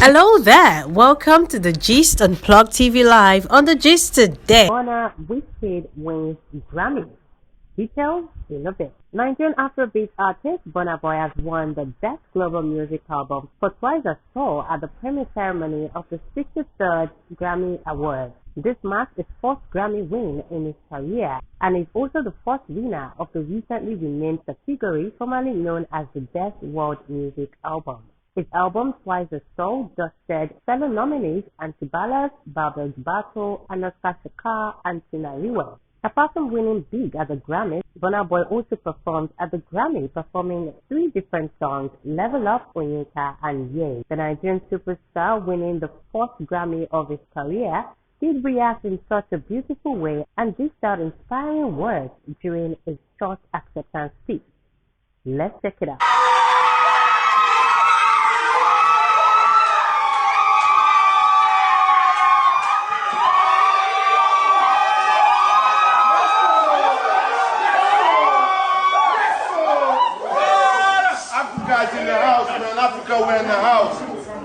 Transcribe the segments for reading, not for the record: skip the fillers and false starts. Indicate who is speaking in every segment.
Speaker 1: Hello there, welcome to the Gist Unplugged TV Live on the Gist today.
Speaker 2: Burna Wizkid wins Grammy. Details in a bit. Nigerian Afrobeat artist Burna Boy has won the Best Global Music Album for Twice as Tall at the premiere ceremony of the 63rd Grammy Awards. This marks his fourth Grammy win in his career and is also the first winner of the recently renamed category formerly known as the Best World Music Album. His album Twice as Tall dusted fellow nominees Antibalas, Babel Bato, Anastasia Shakar, and Tina Riwe. Apart from winning big at the Grammys, Burna Boy also performed at the Grammy, performing three different songs: Level Up, Onyeka, and Yay. The Nigerian superstar, winning the fourth Grammy of his career, did react in such a beautiful way and dished out inspiring words during his short acceptance speech. Let's check it out.
Speaker 3: Guys in the house, man. Africa, we're in the house.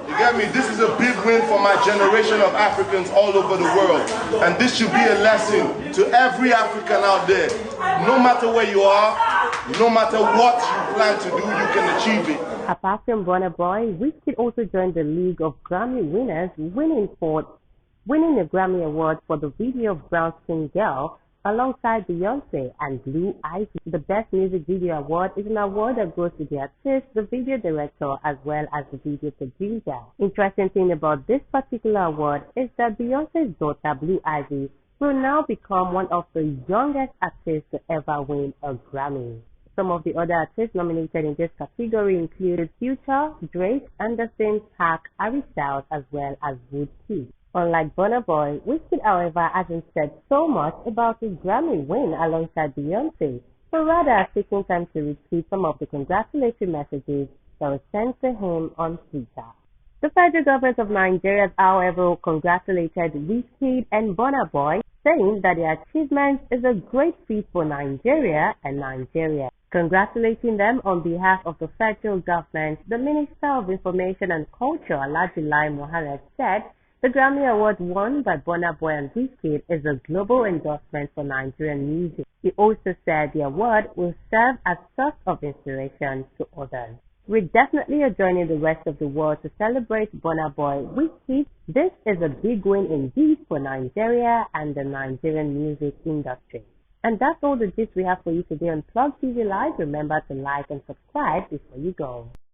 Speaker 3: You get me? This is a big win for my generation of Africans all over the world. And this should be a lesson to every African out there. No matter where you are, no matter what you plan to do, you can achieve it.
Speaker 2: Apart from Burna Boy, Wizkid also joined the League of Grammy winners, winning a Grammy Award for the video of Brown Skin Girl, alongside Beyonce and Blue Ivy. The Best Music Video Award is an award that goes to the artist, the video director, as well as the video producer. Interesting thing about this particular award is that Beyonce's daughter, Blue Ivy, will now become one of the youngest artists to ever win a Grammy. Some of the other artists nominated in this category included Future, Drake, Anderson, Paak, Harry Styles, as well as Woodkey. Unlike Burna Boy, Wizkid, however, hasn't said so much about his Grammy win alongside Beyonce, but rather taking time to repeat some of the congratulatory messages that were sent to him on Twitter. The federal government of Nigeria, however, congratulated Wizkid and Burna Boy, saying that their achievement is a great feat for Nigeria and Nigeria. Congratulating them on behalf of the federal government, the Minister of Information and Culture, Alhaji Lai Mohammed, said the Grammy Award won by Burna Boy and Wizkid is a global endorsement for Nigerian music. He also said the award will serve as a source of inspiration to others. We're definitely joining the rest of the world to celebrate Burna Boy Wizkid. This is a big win indeed for Nigeria and the Nigerian music industry. And that's all the gist we have for you today on Plug TV Live. Remember to like and subscribe before you go.